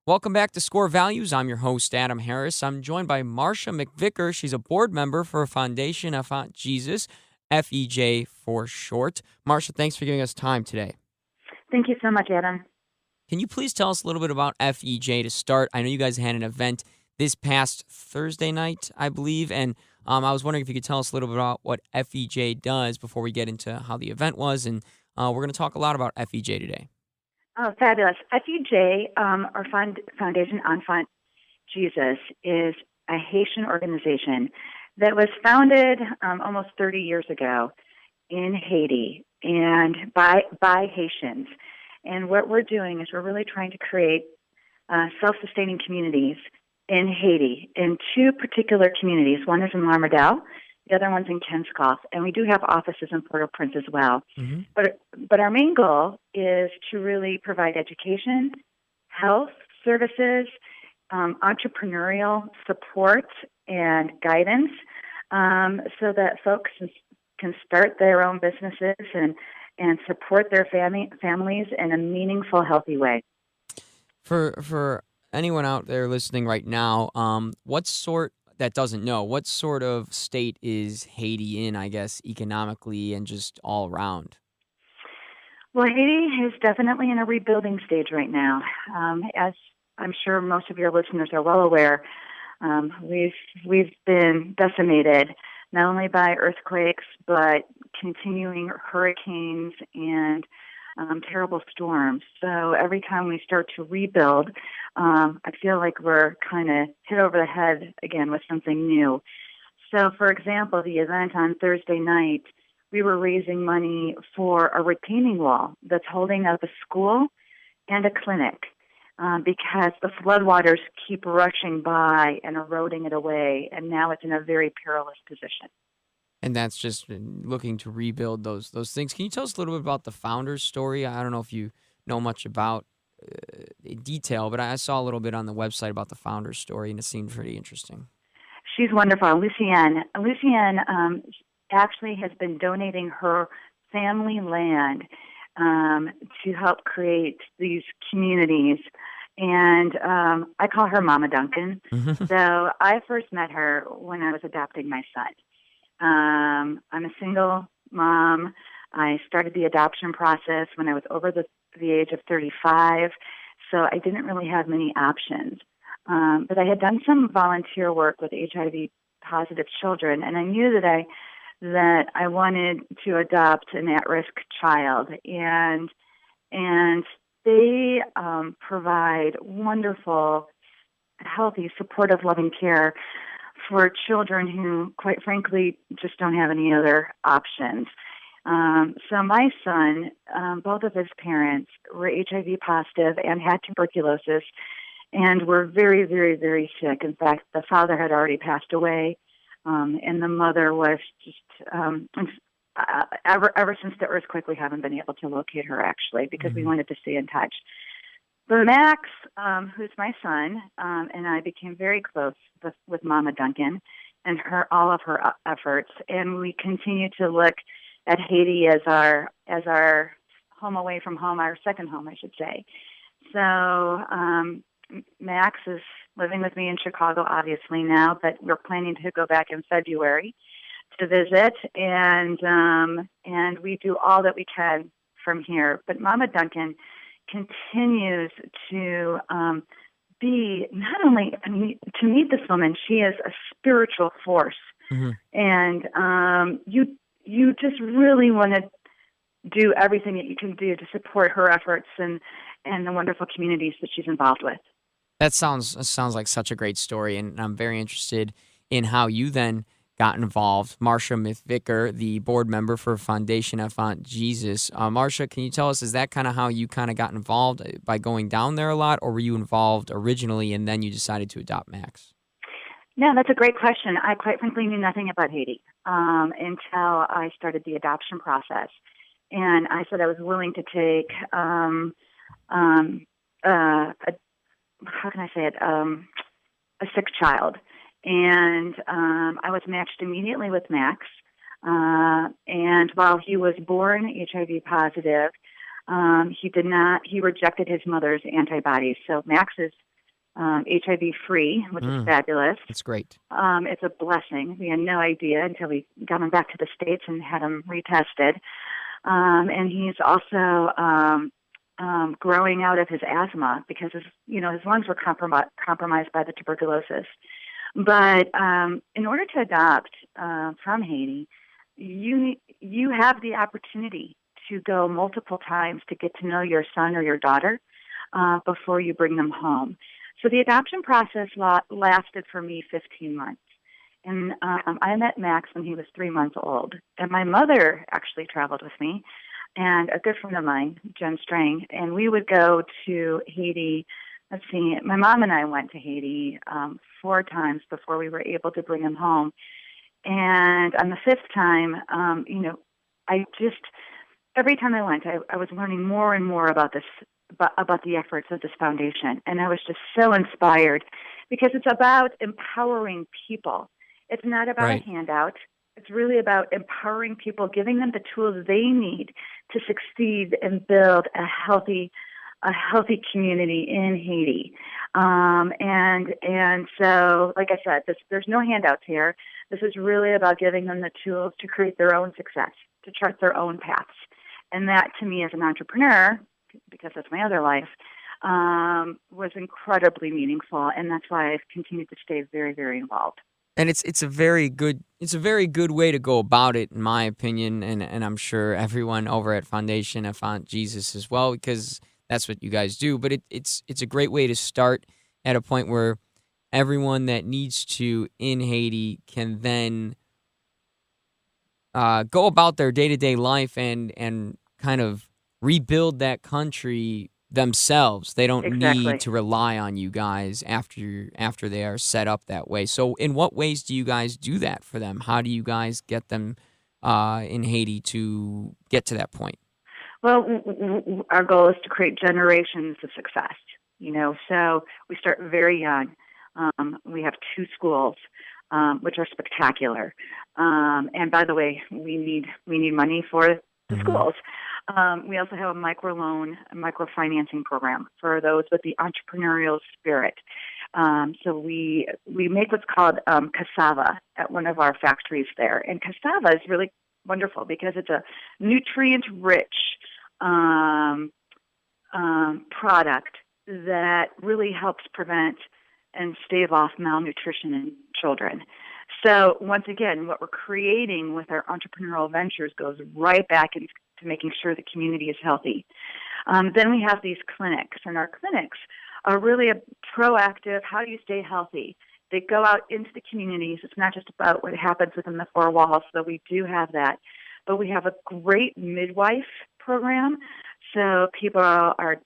Welcome back to Score Values. I'm your host, Adam Harris. I'm joined by Marcia McVicker. She's a board member for Foundation Enfant Jesus, FEJ for short. Marcia, thanks for giving us time today. Thank you so much, Adam. Can you please tell us a little bit about FEJ to start? I know you guys had an event this past Thursday night, I believe, and I was wondering if you could tell us a little bit about what FEJ does before we get into how the event was, and we're going to talk a lot about FEJ today. Oh, fabulous. FEJ, or Foundation Enfant Jesus, is a Haitian organization that was founded almost 30 years ago in Haiti and by Haitians. And what we're doing is we're really trying to create self-sustaining communities in Haiti, in two particular communities. One is in Larmardelle, the other one's in Kenskoff, and we do have offices in Port-au-Prince as well. Mm-hmm. But our main goal is to really provide education, health services, entrepreneurial support, and guidance, so that folks can start their own businesses and support their families in a meaningful, healthy way. For anyone out there listening right now, what sort of state is Haiti in, I guess, economically and just all around? Well, Haiti is definitely in a rebuilding stage right now. As I'm sure most of your listeners are well aware, we've been decimated not only by earthquakes, but continuing hurricanes and terrible storms. So every time we start to rebuild, I feel like we're kind of hit over the head again with something new. So, for example, the event on Thursday night, we were raising money for a retaining wall that's holding up a school and a clinic because the floodwaters keep rushing by and eroding it away, and now it's in a very perilous position. And that's just looking to rebuild those things. Can you tell us a little bit about the founder's story? I don't know if you know much about in detail, but I saw a little bit on the website about the founder's story, and it seemed pretty interesting. She's wonderful. Lucienne actually has been donating her family land to help create these communities. And I call her Mama Duncan. So I first met her when I was adopting my son. I'm a single mom. I started the adoption process when I was over the age of 35, so I didn't really have many options. But I had done some volunteer work with HIV-positive children, and I knew that I wanted to adopt an at-risk child, and they provide wonderful, healthy, supportive, loving care for children who, quite frankly, just don't have any other options. So my son, both of his parents were HIV positive and had tuberculosis and were very, very, very sick. In fact, the father had already passed away, and the mother was just, ever since the earthquake, we haven't been able to locate her, actually, because we wanted to stay in touch. But Max, who's my son, and I became very close with Mama Duncan and all of her efforts, and we continue to look at Haiti as our home away from home, our second home, I should say. So Max is living with me in Chicago, obviously now, but we're planning to go back in February to visit, and we do all that we can from here. But Mama Duncan continues to be not only, to meet this woman, she is a spiritual force. Mm-hmm. And you just really want to do everything that you can do to support her efforts and the wonderful communities that she's involved with. That sounds like such a great story, and I'm very interested in how you then got involved. Marcia McVicker, the board member for Foundation Enfant Jesus. Marcia, can you tell us, is that kind of how you kind of got involved by going down there a lot, or were you involved originally and then you decided to adopt Max? No, that's a great question. I quite frankly knew nothing about Haiti until I started the adoption process. And I said I was willing to take, a sick child. And I was matched immediately with Max. And while he was born HIV positive, he rejected his mother's antibodies. So Max is HIV free, which is fabulous. That's great. It's a blessing. We had no idea until we got him back to the States and had him retested. And he's also growing out of his asthma because his lungs were compromised by the tuberculosis. But in order to adopt from Haiti, you have the opportunity to go multiple times to get to know your son or your daughter before you bring them home. So the adoption process lasted for me 15 months. And I met Max when he was 3 months old. And my mother actually traveled with me, and a good friend of mine, Jen Strang. And we would go to Haiti. Let's see, my mom and I went to Haiti 4 times before we were able to bring him home. And on the 5th time, every time I went, I was learning more and more about the efforts of this foundation. And I was just so inspired because it's about empowering people. It's not about a handout. It's really about empowering people, giving them the tools they need to succeed and build a healthy community in Haiti. And so, like I said, there's no handouts here. This is really about giving them the tools to create their own success, to chart their own paths. And that, to me, as an entrepreneur, because that's my other life, was incredibly meaningful. And that's why I've continued to stay very, very involved. And it's a very good way to go about it, in my opinion, and I'm sure everyone over at Foundation Enfant Jesus as well, because that's what you guys do. But it's a great way to start at a point where everyone that needs to in Haiti can then go about their day-to-day life and kind of rebuild that country themselves. They don't need to rely on you guys after they are set up that way. So in what ways do you guys do that for them? How do you guys get them in Haiti to get to that point? Well, our goal is to create generations of success, so we start very young. We have 2 schools, which are spectacular. And by the way, we need money for the schools. We also have a microfinancing program for those with the entrepreneurial spirit. So we make what's called cassava at one of our factories there. And cassava is really wonderful because it's a nutrient-rich product that really helps prevent and stave off malnutrition in children. So once again, what we're creating with our entrepreneurial ventures goes right back into making sure the community is healthy. Then we have these clinics, and our clinics are really a proactive, how do you stay healthy? They go out into the communities. It's not just about what happens within the 4 walls, so we do have that. But we have a great midwife program, so people are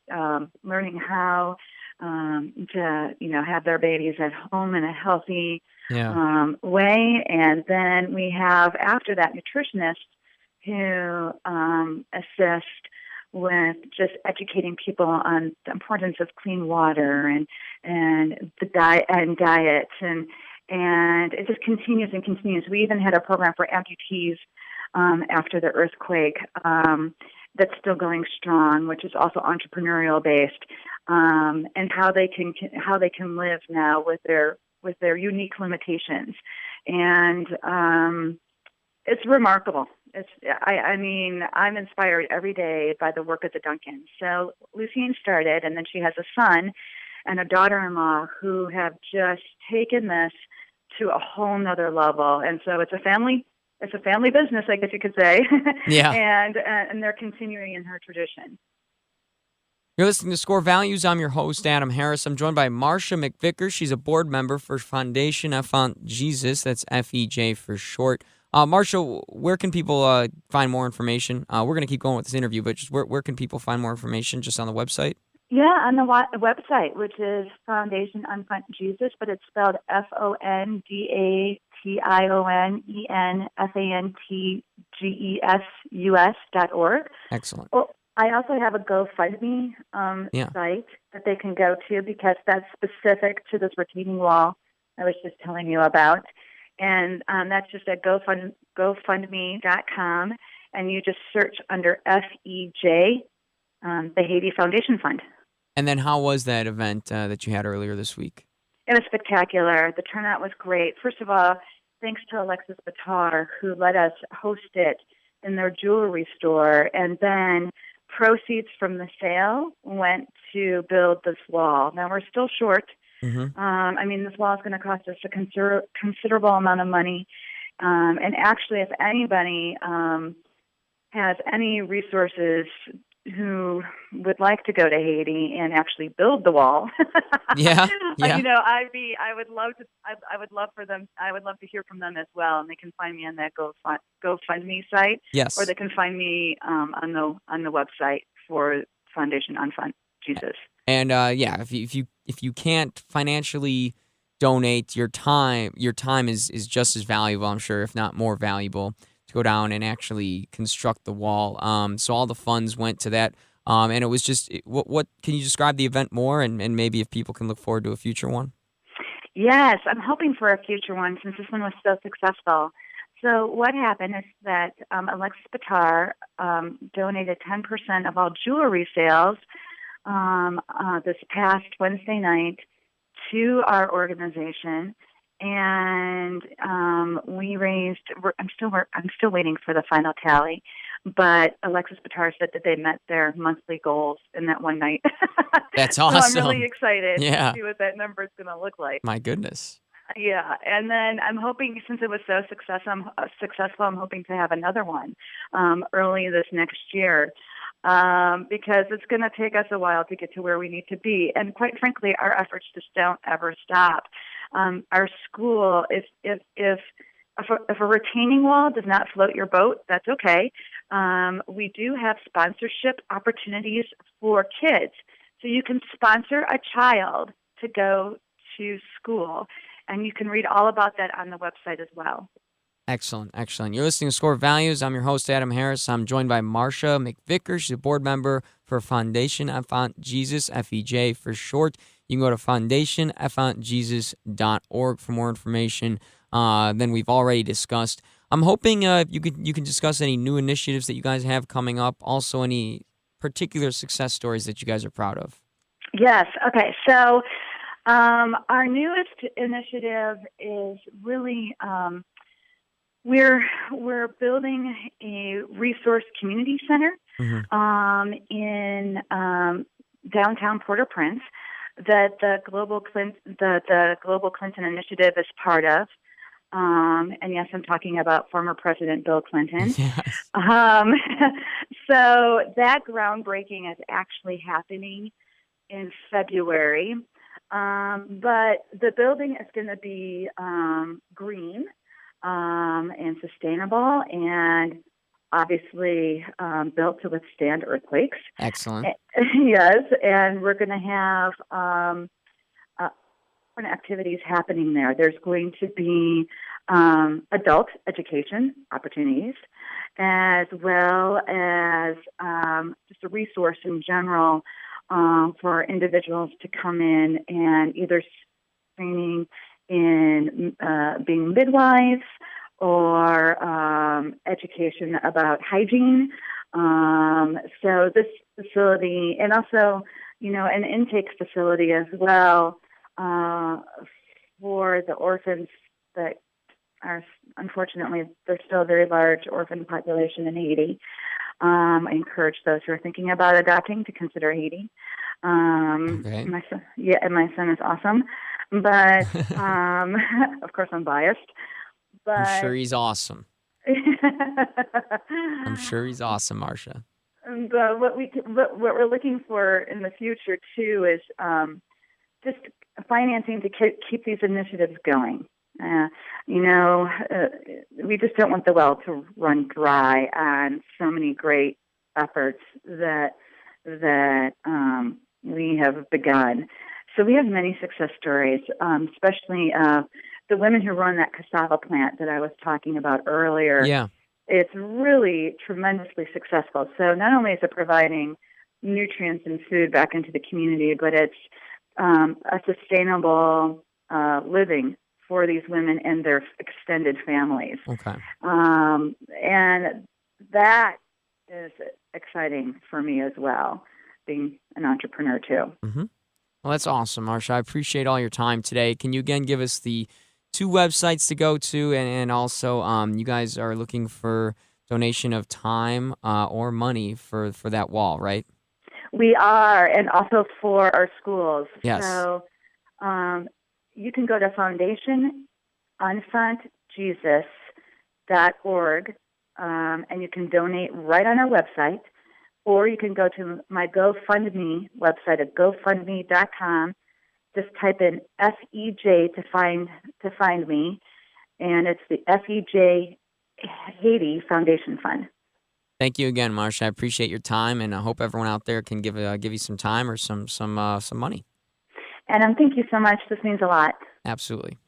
learning how to have their babies at home in a healthy way. And then we have, after that, nutritionists who assist with just educating people on the importance of clean water and the diet and diets, and it just continues and continues. We even had a program for amputees after the earthquake that's still going strong, which is also entrepreneurial based, and how they can live now with their unique limitations, and it's remarkable. I'm inspired every day by the work of the Duncans. So Lucien started, and then she has a son and a daughter-in-law who have just taken this to a whole nother level. And so it's a family business, I guess you could say. Yeah. and they're continuing in her tradition. You're listening to Score Values. I'm your host, Adam Harris. I'm joined by Marcia McVicker. She's a board member for Foundation Enfant Jesus. That's FEJ for short. Marcia, where can people find more information? We're going to keep going with this interview, but just where can people find more information? Just on the website? Yeah, on the website, which is Foundation Enfant Jesus, but it's spelled FONDATIONENFANTGESUS.org. Excellent. Well, I also have a GoFundMe site that they can go to because that's specific to this retaining wall I was just telling you about. And that's just at GoFundMe.com, and you just search under FEJ, the Haiti Foundation Fund. And then how was that event that you had earlier this week? It was spectacular. The turnout was great. First of all, thanks to Alexis Batar, who let us host it in their jewelry store. And then proceeds from the sale went to build this wall. Now, we're still short. Mm-hmm. This wall is going to cost us a considerable amount of money. And actually, if anybody has any resources who would like to go to Haiti and actually build the wall, Yeah, yeah. I would love to. I would love for them. I would love to hear from them as well. And they can find me on that GoFundMe site, or Yes. they can find me on the website for Foundation Unfund Jesus. And if you can't financially donate your time is just as valuable, I'm sure, if not more valuable, to go down and actually construct the wall. So all the funds went to that. And it was just what can you describe the event more, and maybe if people can look forward to a future one? Yes, I'm hoping for a future one since this one was so successful. So what happened is that Alexis Batar donated 10% of all jewelry sales this past Wednesday night to our organization, and we raised. I'm still waiting for the final tally, but Alexis Batar said that they met their monthly goals in that one night. That's So I'm really awesome. excited Yeah. to see what that number is going to look like. My goodness. Yeah, and then I'm hoping, since it was so successful, I'm hoping to have another one early this next year, because it's going to take us a while to get to where we need to be. And quite frankly, our efforts just don't ever stop. Our school, if a retaining wall does not float your boat, that's okay. We do have sponsorship opportunities for kids. So you can sponsor a child to go to school. And you can read all about that on the website as well. Excellent, excellent. You're listening to Score Values. I'm your host, Adam Harris. I'm joined by Marcia McVicker. She's a board member for Foundation Enfant Jesus, FEJ for short. You can go to foundationenfantjesus.org for more information than we've already discussed. I'm hoping you can discuss any new initiatives that you guys have coming up. Also, any particular success stories that you guys are proud of. Yes. Okay. So our newest initiative is really we're building a resource community center in downtown Port-au-Prince that the Global Clinton Initiative is part of. And yes, I'm talking about former President Bill Clinton. Yes. So that groundbreaking is actually happening in February. But the building is going to be green and sustainable, and obviously built to withstand earthquakes. Excellent. Yes, and we're going to have different activities happening there. There's going to be adult education opportunities, as well as just a resource in general for individuals to come in and either training in being midwives or education about hygiene. So this facility, and also, an intake facility as well for the orphans that are, unfortunately, there's still a very large orphan population in Haiti. I encourage those who are thinking about adopting to consider Haiti. Okay. My son is awesome, but of course I'm biased. But I'm sure he's awesome. I'm sure he's awesome, Marcia. But what we're looking for in the future too is just financing to keep these initiatives going. We just don't want the well to run dry on so many great efforts that we have begun. So we have many success stories, especially the women who run that cassava plant that I was talking about earlier. Yeah. It's really tremendously successful. So not only is it providing nutrients and food back into the community, but it's a sustainable living for these women and their extended families. Okay. And that is exciting for me as well. being an entrepreneur too. Mm-hmm. Well, that's awesome, Marsha. I appreciate all your time today. Can you again give us the 2 websites to go to, and also you guys are looking for donation of time or money for that wall, right? We are, and also for our schools. Yes. So you can go to foundationunfrontjesus.org, and you can donate right on our website, or you can go to my GoFundMe website at gofundme.com. Just type in FEJ to find me, and it's the FEJ Haiti Foundation Fund. Thank you again, Marsha. I appreciate your time, and I hope everyone out there can give you some time or some money. And thank you so much. This means a lot. Absolutely.